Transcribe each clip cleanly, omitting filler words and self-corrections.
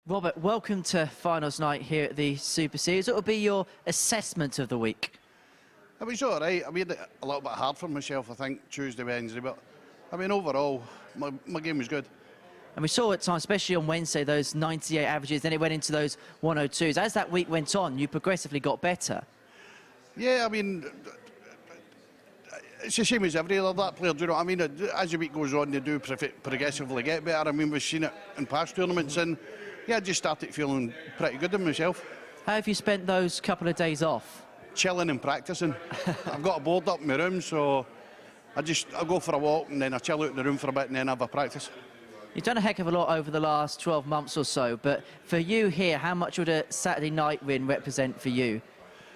Robert, welcome to finals night here at the Super Series. What will be your assessment of the week? It was all right. I made it a little bit hard for myself, I think, Tuesday, Wednesday, but I mean, overall, my game was good. And we saw at times, especially on Wednesday, those 98 averages, then it went into those 102s. As that week went on, you progressively got better. Yeah, I mean, it's the same as every other player, do you know what I mean? As the week goes on, they do progressively get better. I mean, we've seen it in past tournaments, and yeah, I just started feeling pretty good in myself. How have you spent those couple of days off? Chilling and practising. I've got a board up in my room, so I go for a walk and then I chill out in the room for a bit and then have a practice. You've done a heck of a lot over the last 12 months or so, but for you here, how much would a Saturday night win represent for you?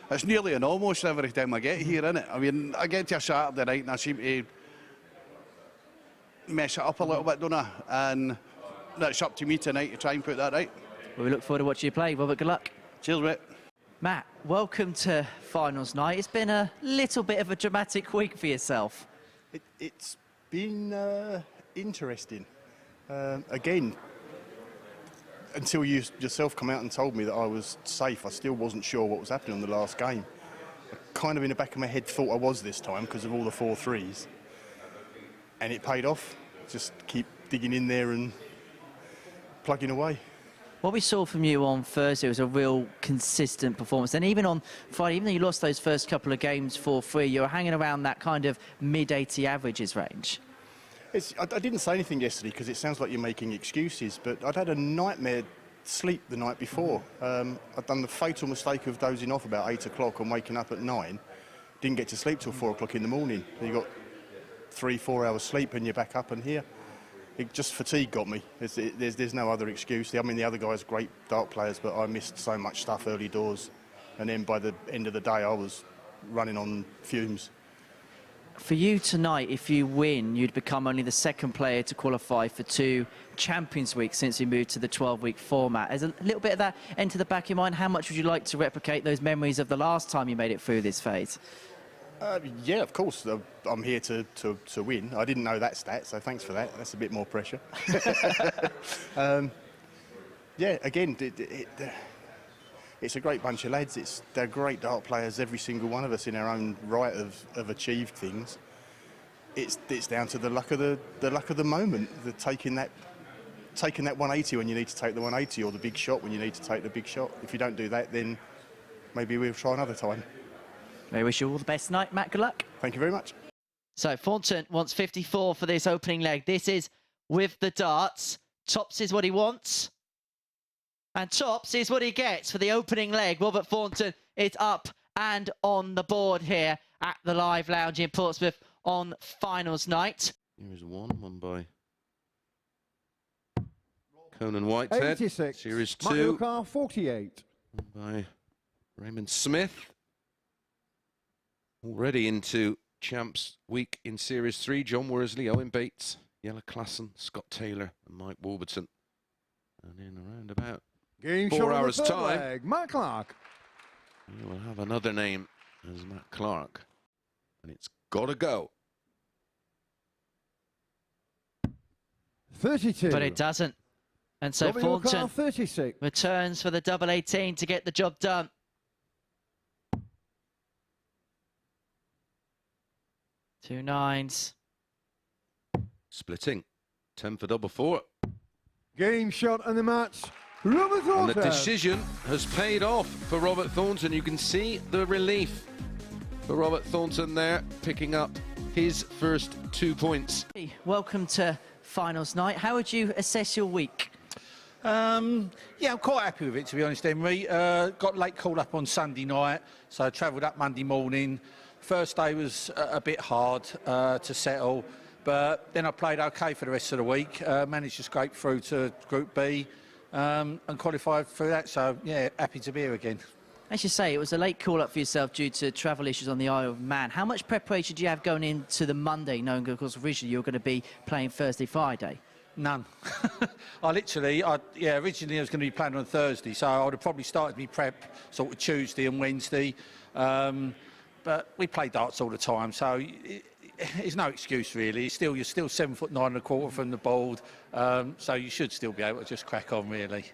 It's nearly an almost every time I get here, innit? I mean, I get to a Saturday night and I seem to mess it up a little bit, don't I? And it's up to me tonight to try and put that right. Well, we look forward to watching you play. Robert, good luck. Cheers, mate. Matt, welcome to finals night. It's been a little bit of a dramatic week for yourself. It's been interesting. Again, until you yourself come out and told me that I was safe, I still wasn't sure what was happening on the last game. I kind of in the back of my head thought I was this time because of all the 4 threes. And it paid off. Just keep digging in there and plugging away. What we saw from you on Thursday was a real consistent performance. And even on Friday, even though you lost those first couple of games 4-3, you were hanging around that kind of mid-80 averages range. I didn't say anything yesterday because it sounds like you're making excuses, but I'd had a nightmare sleep the night before. I'd done the fatal mistake of dozing off about 8 o'clock and waking up at 9. Didn't get to sleep till 4 o'clock in the morning. You got 3-4 hours sleep and you're back up and here. Just fatigue got me. There's no other excuse. I mean, the other guys are great dart players, but I missed so much stuff early doors. And then by the end of the day, I was running on fumes. For you tonight, if you win, you'd become only the second player to qualify for 2 Champions Weeks since you moved to the 12-week format. There's a little bit of that into the back of your mind. How much would you like to replicate those memories of the last time you made it through this phase? Yeah, of course. I'm here to win. I didn't know that stat, so thanks for that. That's a bit more pressure. Yeah, again, it's a great bunch of lads. They're great dart players, every single one of us in our own right have achieved things. It's down to the luck of the moment, taking that 180 when you need to take the 180, or the big shot when you need to take the big shot. If you don't do that, then maybe we'll try another time. I wish you all the best tonight, Matt. Good luck. Thank you very much. So Thornton wants 54 for this opening leg. This is with the darts. Tops is what he wants. And tops is what he gets for the opening leg. Robert Thornton is up and on the board here at the Live Lounge in Portsmouth on finals night. Here is one by Conan Whitehead. 86. Series 2. 48. By Raymond Smith. Already into Champs Week in Series 3. John Worsley, Owen Bates, Yella Klassen, Scott Taylor and Mike Warburton. And in around about Game 4 hours' third time, leg. Matt Clark. we will have another name as Matt Clark. And it's got to go. 32. But it doesn't. And so Thornton 36. returns for the double 18 to get the job done. Two 9s. Splitting. 10 for double 4. Game shot and the match. Robert Thornton. And the decision has paid off for Robert Thornton. You can see the relief for Robert Thornton there, picking up his first 2 points. Welcome to finals night. How would you assess your week? Yeah, I'm quite happy with it, to be honest, Emery. Got late call up on Sunday night, so I travelled up Monday morning. First day was a bit hard to settle, but then I played okay for the rest of the week. Managed to scrape through to Group B and qualified through that, so yeah, happy to be here again. As you say, it was a late call-up for yourself due to travel issues on the Isle of Man. How much preparation do you have going into the Monday, knowing, of course, originally you were going to be playing Thursday, Friday? None. Originally I was going to be playing on Thursday, so I would have probably started me prep sort of Tuesday and Wednesday. But we play darts all the time, so it's no excuse really. You're still 7'9" and a quarter from the board, so you should still be able to just crack on really.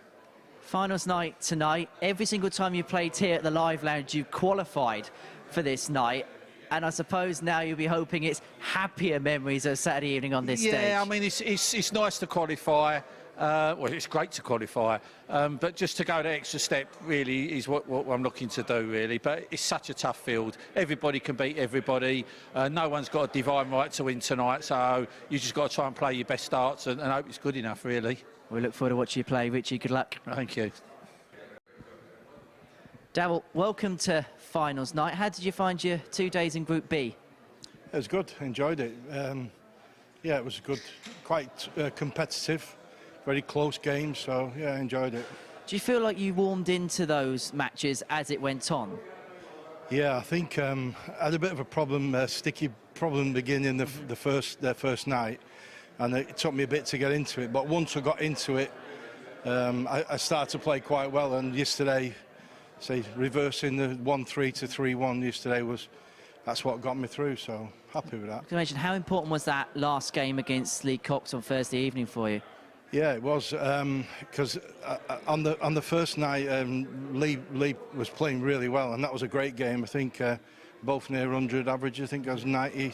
Finals night tonight. Every single time you played here at the Live Lounge, you qualified for this night. And I suppose now you'll be hoping it's happier memories of Saturday evening on this stage. Yeah, I mean, it's nice to qualify. Well, it's great to qualify. But just to go the extra step, really, is what I'm looking to do, really. But it's such a tough field. Everybody can beat everybody. No one's got a divine right to win tonight. So you just got to try and play your best starts and hope it's good enough, really. We look forward to watching you play, Richie. Good luck. Thank you. Darryl, welcome to finals night. How did you find your 2 days in Group B? It was good. Enjoyed it. Yeah, it was good. Quite competitive. Very close game. So yeah, I enjoyed it. Do you feel like you warmed into those matches as it went on? Yeah, I think I had a bit of a problem, sticky problem beginning their first night, and it took me a bit to get into it. But once I got into it, I started to play quite well. And yesterday, say reversing the 1-3 to 3-1 yesterday that's what got me through. So happy with that. Can you imagine how important was that last game against Lee Cox on Thursday evening for you? Yeah, it was, because on the first night, Lee was playing really well, and that was a great game. I think both near 100 average. I think I was 90,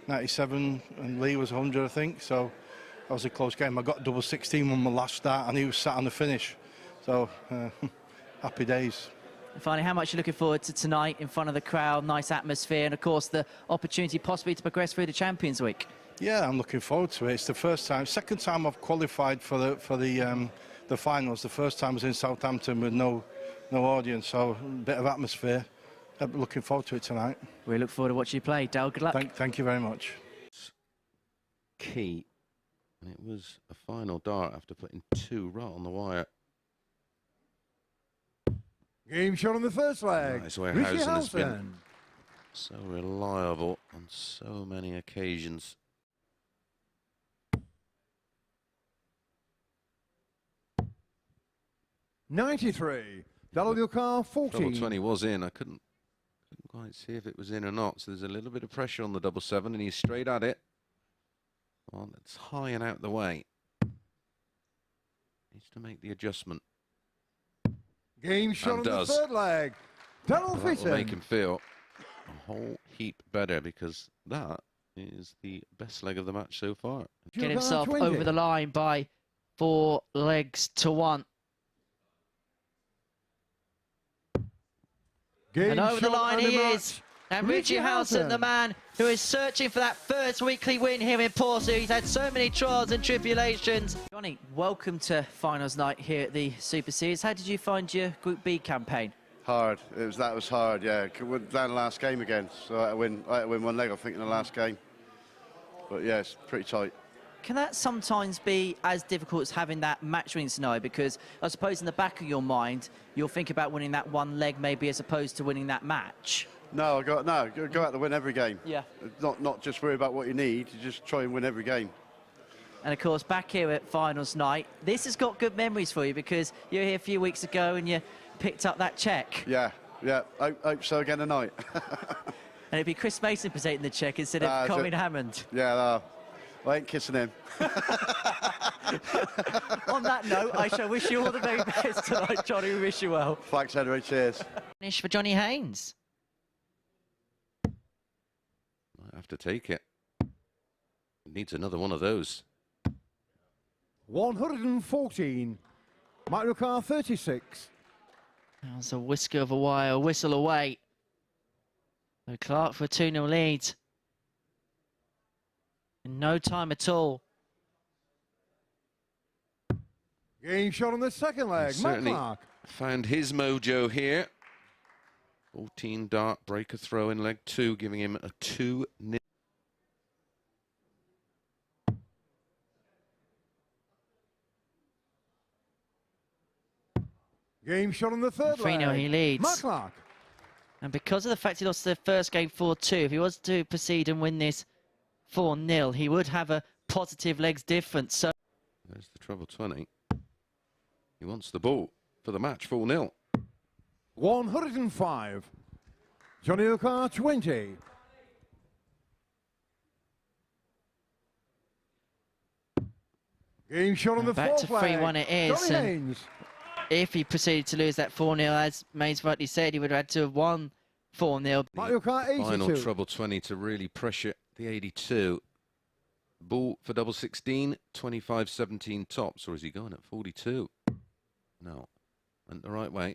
97, and Lee was 100, I think. So that was a close game. I got double 16 on my last start, and he was sat on the finish. So happy days. And finally, how much are you looking forward to tonight in front of the crowd? Nice atmosphere, and of course the opportunity possibly to progress through the Champions Week. Yeah, I'm looking forward to it. It's the second time I've qualified for the finals. The first time was in Southampton with no audience, so a bit of atmosphere. I'm looking forward to it tonight. We look forward to watching you play. Darryl, good luck. Thank you very much. Key, and it was a final dart after putting 2 right on the wire. Game shot on the first leg. That's where Richie Howson has been Howson. so reliable on so many occasions. $93. Car 14. Double 20 was in. I couldn't quite see if it was in or not. So there's a little bit of pressure on the double 7, and he's straight at it. Well, that's high and out the way. Needs to make the adjustment. Game shot on does. the third leg. Darryl That will make Fitton. him feel a whole heap better, because that is the best leg of the match so far. Get himself over the line by 4 legs to 1. Game And over the shot line and he a is. match. And Richie Howson, the man who is searching for that first weekly win here in Portsmouth. He's had so many trials and tribulations. Johnny, welcome to finals night here at the Super Series. How did you find your Group B campaign? Hard. That was hard. Yeah, went down the last game again, so I had to win one leg, I think, in the last game. But yeah, it's pretty tight. Can that sometimes be as difficult as having that match-winning scenario? Because I suppose in the back of your mind, you'll think about winning that one leg maybe as opposed to winning that match. No, go out to win every game. Yeah. Not just worry about what you need. You just try and win every game. And of course, back here at finals night, this has got good memories for you because you were here a few weeks ago and you picked up that cheque. Yeah. Hope so again tonight. And it'd be Chris Mason presenting the cheque instead of Colin Hammond. Yeah, no. I ain't kissing him. On that note, I shall wish you all the very best tonight, Johnny. We wish you well. Thanks, Henry. Cheers. Finish for Johnny Haynes. Might have to take it. It needs another one of those. 114. Car 36. That was a whisker of a wire, a whistle away. So Clark for a 2-0 lead. In no time at all. Game shot on the second leg. Certainly Clark. found his mojo here. 14 dart breaker throw in leg 2, giving him a 2-0. Game shot on the third leg. 3-0 he leads. Clark. And because of the fact he lost the first game 4-2, if he was to proceed and win this 4-0, he would have a positive legs difference. So There's the treble 20. He wants the ball for the match, 4-0. 105. Johnny Car 20. Game shot on the back to fourth leg. 3-1 it is, Johnny and Haynes. if he proceeded to lose that 4-0, as Haynes rightly said, he would have had to have won 4-0. Mario Kart 82. Final treble 20 to really pressure the 82. Ball for double 16, 25-17 tops, or is he going at 42? No, went the right way.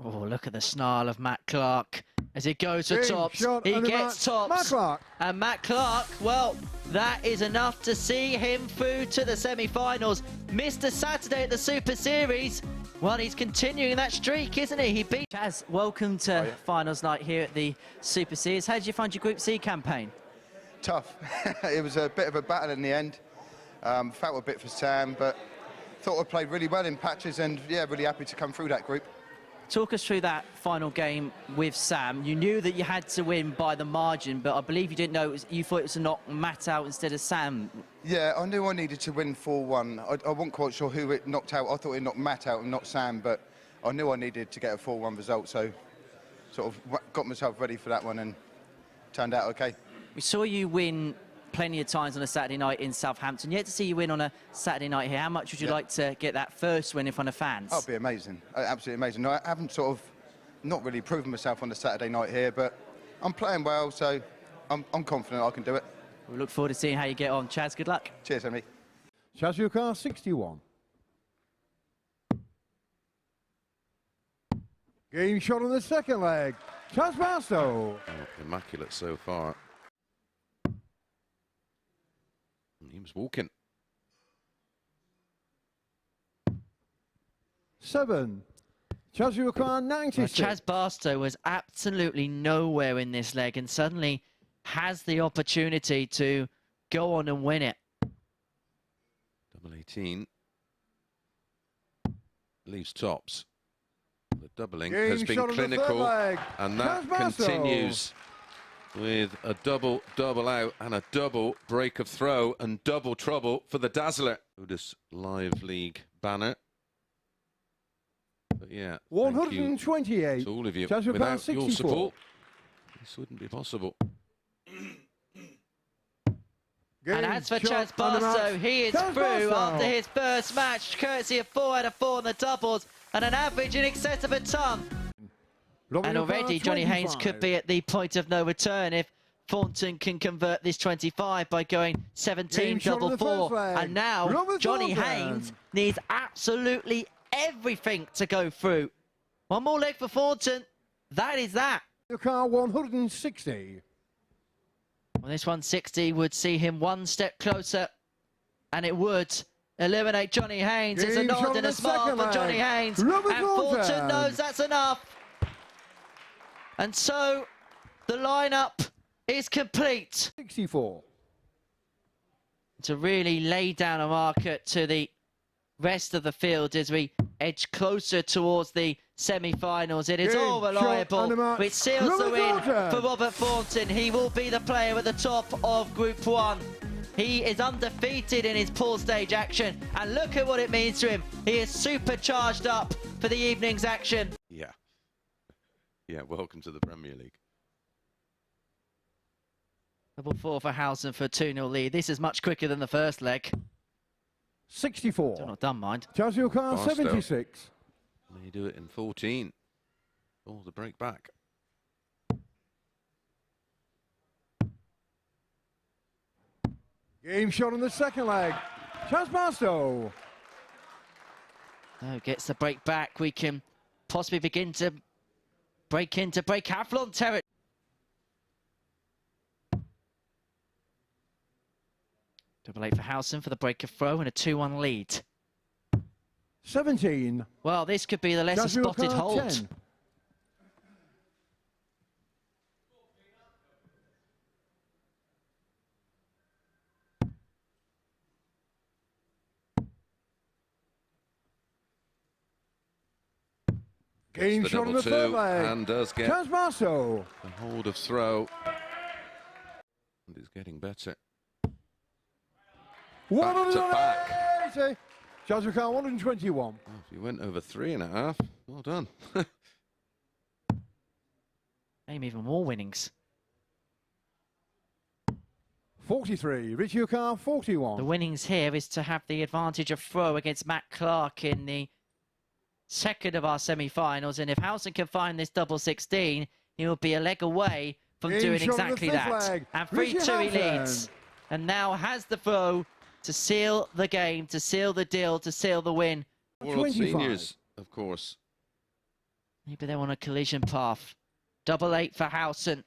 Oh, look at the snarl of Matt Clark as he goes for Game tops. shot He and the gets match. tops. Matt Clark. And Matt Clark, well, that is enough to see him through to the semi-finals. Missed a Saturday at the Super Series. Well, he's continuing that streak, isn't he? He beat... Chaz, welcome to finals night here at the Super Series. How did you find your Group C campaign? Tough. It was a bit of a battle in the end. Felt a bit for Sam, but thought I played really well in patches, and yeah, really happy to come through that group. Talk us through that final game with Sam. You knew that you had to win by the margin, but I believe you didn't know you thought it was to knock Matt out instead of Sam. Yeah, I knew I needed to win 4-1. I wasn't quite sure who it knocked out. I thought it knocked Matt out and not Sam, but I knew I needed to get a 4-1 result, so sort of got myself ready for that one and turned out okay. We saw you win plenty of times on a Saturday night in Southampton. Yet to see you win on a Saturday night here. How much would you like to get that first win in front of fans? That'd be amazing, absolutely amazing. No, I haven't sort of not really proven myself on the Saturday night here, but I'm playing well, so I'm confident I can do it. We look forward to seeing how you get on. Chaz, good luck. Cheers, Emily. Chaz Barstow 61. Game shot on the second leg. Chaz Barstow. Oh, immaculate so far. He was walking. 7. Chaz Barstow 96. Well, Chaz Barstow was absolutely nowhere in this leg and suddenly has the opportunity to go on and win it. Double 18. Leaves tops. The doubling Game has been shot on the third clinical, leg. and that Chaz Barstow. continues with a double out and a double break of throw and double trouble for the Dazzler. This Live League banner. But yeah, 128. to all of you. Chaz Barstow Without 64. your support, this wouldn't be possible. And as for Chaz Barstow, he is through after his first match, courtesy of 4 out of 4 on the doubles and an average in excess of a ton. And already Johnny Haynes could be at the point of no return if Thornton can convert this 25 by going 17 double 4. And now Johnny Haynes needs absolutely everything to go through. One more leg for Thornton. That is that. The car 160. Well, this 160 would see him one step closer, and it would eliminate Johnny Haynes. It's a nod and a smile for Johnny Haynes, and Thornton knows that's enough. And so the lineup is complete. 64. To really lay down a marker to the rest of the field as we edge closer towards the semi-finals. It is all reliable, which seals the win for Robert Thornton. He will be the player at the top of Group 1. He is undefeated in his pool stage action, and look at what it means to him. He is supercharged up for the evening's action. Yeah, welcome to the Premier League. Double 4 for Howson for a 2-0 lead. This is much quicker than the first leg. 64. Still not done, mind. Chaz Barstow 76. May do it in 14. Oh, the break back. Game shot on the second leg. Chaz Barstow. No, gets the break back. We can possibly begin to break into breakathlon territory. Double 8 for Howson for the break of throw and a 2-1 lead. 17. Well, this could be the lesser spotted hold. 10. Game shot on the third leg. And does get Chaz Barstow. the hold of throw. And is getting better. Back to back. Chaz Barstow 121. Oh, if you went over 3.5, well done. Aim even more winnings. 43. Richie Howson, 41. The winnings here is to have the advantage of throw against Matt Clark in the second of our semi-finals. And if Howson can find this double 16, he'll be a leg away from doing exactly that. Leg. And 3-2 he leads. And now has the throw to seal the game, to seal the deal, to seal the win. World 25. Seniors, of course. Maybe they're on a collision path. Double 8 for Howson,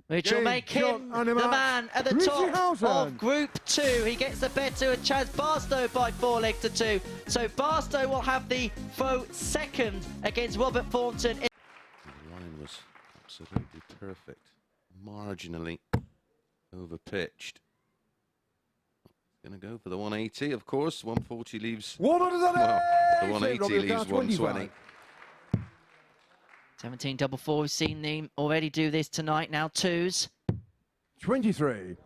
which will make him the man at the top of Group 2. He gets the better of Chaz Barstow by 4 legs to 2. So Barstow will have the throw second against Robert Thornton. The line was absolutely perfect. Marginally over-pitched. Going to go for the 180, of course. 140 leaves... Well, the 180 leaves 120. 17 double 4. We've seen them already do this tonight. Now 2s. 23.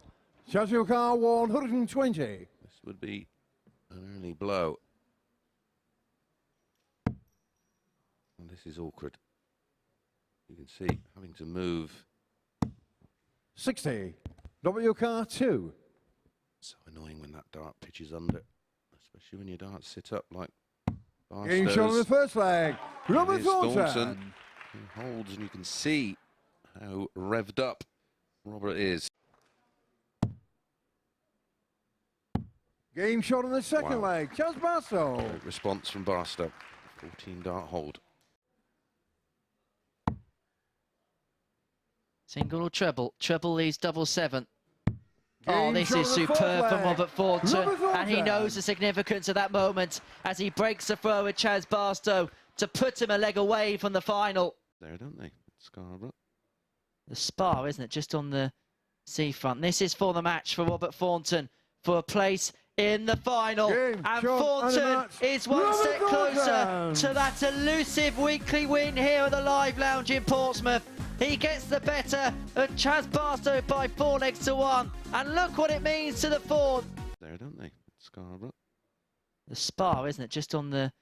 Chaz Barstow, 120. This would be an early blow. And this is awkward. You can see having to move. 60. WK2. So annoying when that dart pitches under, especially when your darts sit up like Game shot on the first leg. Robert Thornton. He holds, and you can see how revved up Robert is. Game shot on the second leg. Chaz Barstow. Great response from Barstow. 14 dart hold. Single or treble? Treble leaves double 7. Oh, this is superb from Robert Thornton, and he knows the significance of that moment as he breaks the throw with Chaz Barstow to put him a leg away from the final. There, don't they, Scarborough? The spar, isn't it, just on the seafront. This is for the match for Robert Thornton for a place in the final. And Thornton is one step closer to that elusive weekly win here at the Live Lounge in Portsmouth. He gets the better of Chaz Barstow by 4 legs to 1. And look what it means to the Thorn. There, don't they, Scarborough? The spar, isn't it, just on the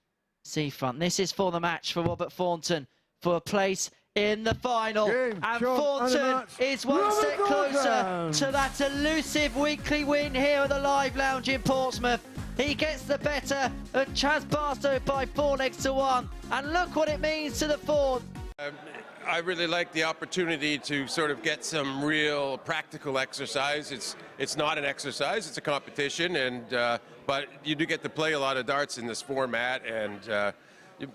seafront. This is for the match for Robert Thornton for a place in the final. And Thornton is one step closer to that elusive weekly win here at the Live Lounge in Portsmouth. He gets the better of Chaz Barstow by 4 legs to 1. And look what it means to the Thorn. I really like the opportunity to sort of get some real practical exercise. It's not an exercise, it's a competition, and but you do get to play a lot of darts in this format, and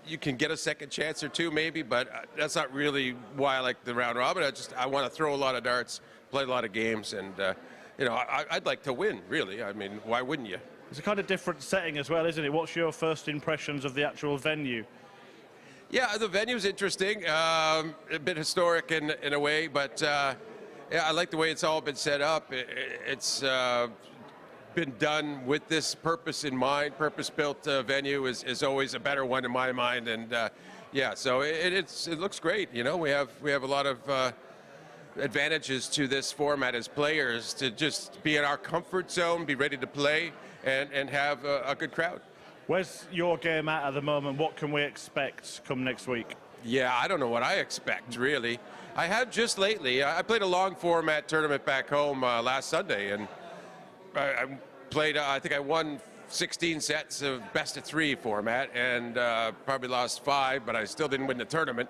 you can get a second chance or two maybe, but that's not really why I like the round robin. I want to throw a lot of darts, play a lot of games, and you know, I'd like to win, really. I mean, why wouldn't you? It's a kind of different setting as well, isn't it? What's your first impressions of the actual venue? Yeah, the venue's interesting, a bit historic in a way, but yeah, I like the way it's all been set up. It's been done with this purpose in mind. Purpose-built venue is always a better one in my mind, and yeah, so it looks great. You know, we have a lot of advantages to this format as players to just be in our comfort zone, be ready to play, and have a good crowd. Where's your game at the moment? What can we expect come next week? Yeah, I don't know what I expect, really. I have just lately. I played a long format tournament back home last Sunday, and I played, I think I won 16 sets of best of 3 format, and probably lost 5, but I still didn't win the tournament.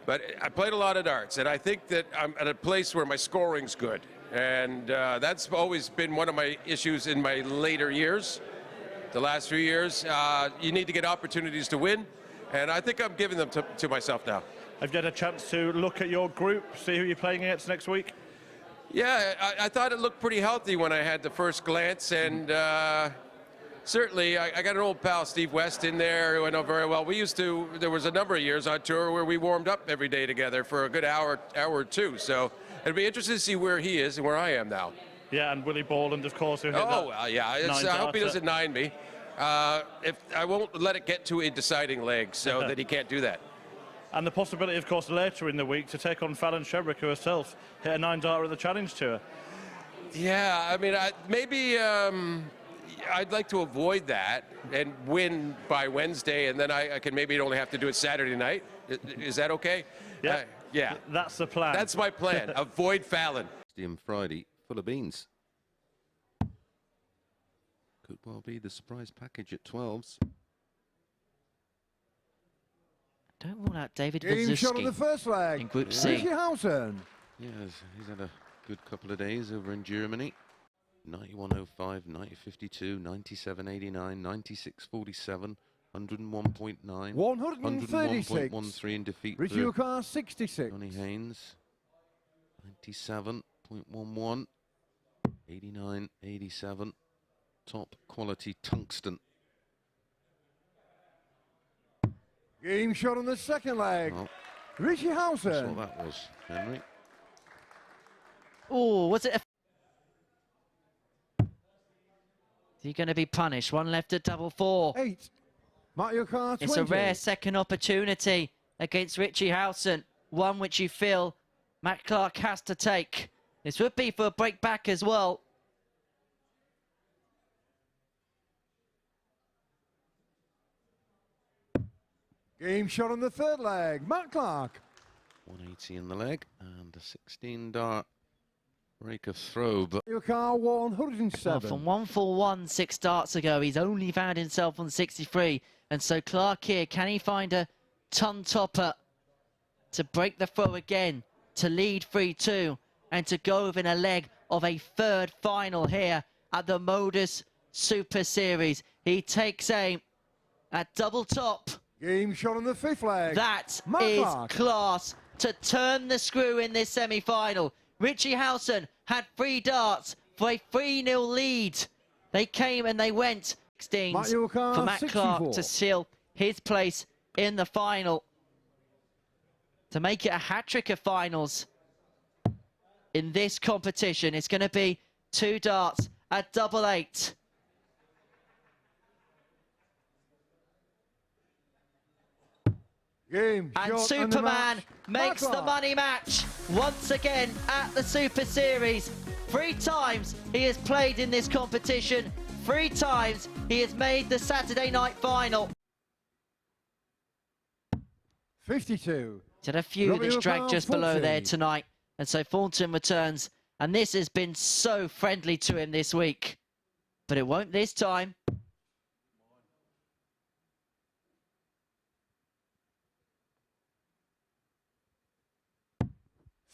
But I played a lot of darts, and I think that I'm at a place where my scoring's good. And that's always been one of my issues in my later years. The last few years, you need to get opportunities to win, and I think I'm giving them to myself now. Have you had a chance to look at your group, see who you're playing against next week? Yeah, I thought it looked pretty healthy when I had the first glance, and certainly I got an old pal, Steve West, in there who I know very well. There was a number of years on tour where we warmed up every day together for a good hour or two, so it'd be interesting to see where he is and where I am now. Yeah, and Willie Borland, of course, who hit yeah, I hope he doesn't 9 me. If I won't let it get to a deciding leg, so that he can't do that. And the possibility, of course, later in the week to take on Fallon Shebrick, who herself hit a 9-darter at the Challenge Tour. Yeah, I mean, maybe I'd like to avoid that and win by Wednesday, and then I can maybe only have to do it Saturday night. Is that okay? Yeah. Yeah. That's the plan. That's my plan. Avoid Fallon. Friday, full of beans. Could well be the surprise package at 12s. Don't rule out David Game shot on the Wazuski first leg. in Group Yeah. C. Richie Howson. Yes, he's had a good couple of days over in Germany. 91.05, 90.52, 97.89, 96.47, 101.9, 136. 101.13 in defeat Richie for Howson 66. Johnny Haynes. 97.11, 89.87. Top quality tungsten. Game shot on the second leg. Oh, Richie that's Howson. what that was, Henry. Oh, was it? Is he going to be punished? One left at double 4. 8. Mario Kart 20. It's a rare second opportunity against Richie Howson. One which you feel Matt Clark has to take. This would be for a break back as well. Game shot on the third leg. Matt Clark. 180 in the leg and a 16-dart break of throw, but Mario Kart Well, 107. from 141 6 starts ago, he's only found himself on 63. And so Clark here, can he find a ton topper to break the throw again, to lead 3-2, and to go within a leg of a third final here at the Modus Super Series? He takes aim at double top. Game shot on the fifth leg. That Matt is Clark. class to turn the screw in this semi-final. Richie Howson had 3 darts for a 3-0 lead. They came and they went. 16s Mario Kart for Matt 64. Clark to seal his place in the final. To make it a hat-trick of finals in this competition. It's going to be 2 darts at double 8. Game And shot Superman the match. makes Matt the Clark. money match once again at the Super Series. 3 times he has played in this competition. 3 times he has made the Saturday night final. 52. Had a few Robbie that's dragged O'Connell, just below there 40. tonight. And so Thornton returns. And this has been so friendly to him this week. But it won't this time.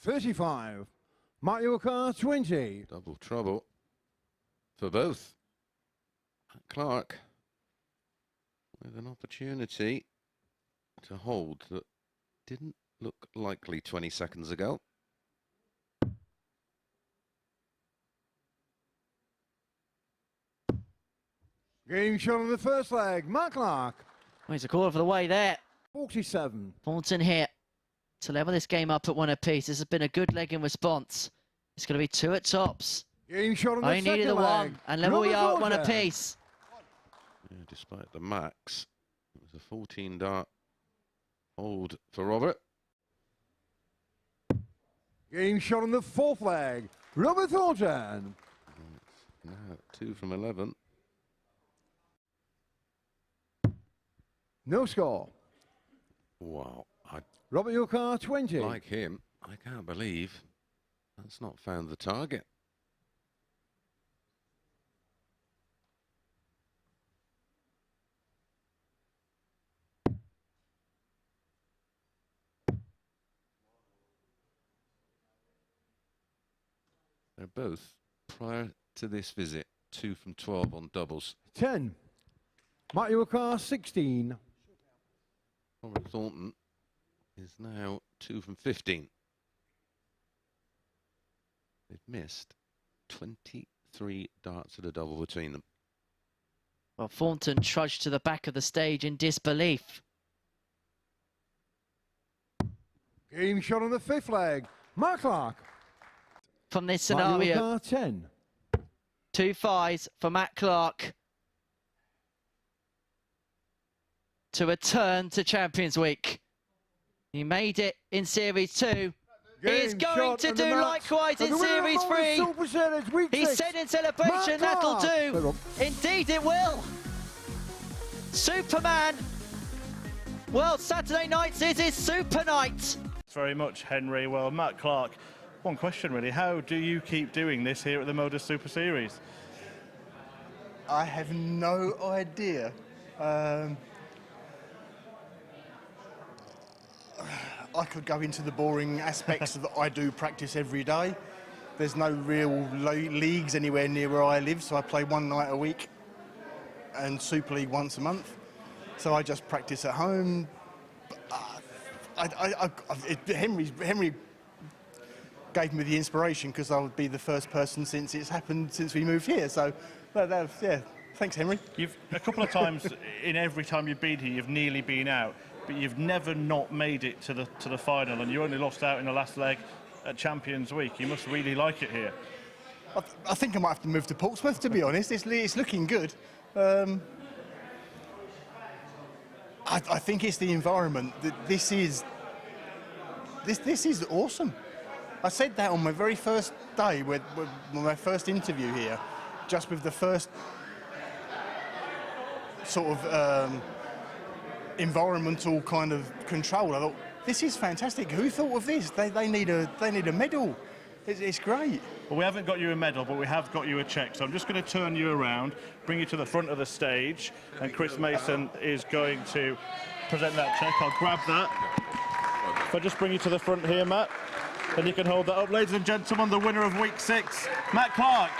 $35. Mario Kart 20. double trouble for both. Matt Clark with an opportunity to hold that didn't look likely 20 seconds ago. Game shot on the first leg. Matt Clark. Well, he's a quarter of the way there. 47. Thornton here to level this game up at 1 apiece. This has been a good leg in response. It's going to be 2 at tops. Game shot on the Only second needed a leg. 1. And level we are at 1 Thornton. apiece. Yeah, despite the max, it was a 14-dart hold for Robert. Game shot on the fourth leg. Robert Thornton. Now 2 from 11. No score. Wow, I Robert Yukar 20. like him. I can't believe that's not found the target. They're both, prior to this visit, 2 from 12 on doubles. 10. Matt Yukar 16. Robert Thornton is now 2 from 15. They've missed 23 darts at a double between them. Well, Thornton trudged to the back of the stage in disbelief. Game shot on the fifth leg. Matt Clark. From this Matt scenario, Yukar 10. 2 5s for Matt Clark to return to Champions Week. He made it in Series 2. He's Game going shot to and the do match. likewise And in the winner of Series Modus 3. Super Series, week He 6. said in celebration, Matt that'll Clark. do. Indeed it will. Superman. Well, Saturday nights is his super night. Very much, Henry. Well, Matt Clark One question, really. How do you keep doing this here at the Modus Super Series? I have no idea. I could go into the boring aspects that I do practice every day. There's no real leagues anywhere near where I live, so I play one night a week and Super League once a month. So I just practice at home. Henry gave me the inspiration because I would be the first person since it's happened since we moved here. So, yeah, thanks, Henry. You've a couple of times in every time you've been here, you've nearly been out, but you've never not made it to the final, and you only lost out in the last leg at Champions Week. You must really like it here. I think I might have to move to Portsmouth, to be honest. It's looking good. I think it's the environment. This is awesome. I said that on my very first day, with my first interview here, just with the first sort of environmental kind of control. I thought, this is fantastic. Who thought of this? They need a medal. It's great. Well, we haven't got you a medal, but we have got you a cheque. So I'm just going to turn you around, bring you to the front of the stage, and Chris Mason is going to present that cheque. I'll grab that. If I just bring you to the front here, Matt, then you can hold that up. Ladies and gentlemen, the winner of Week 6, Matt Clark.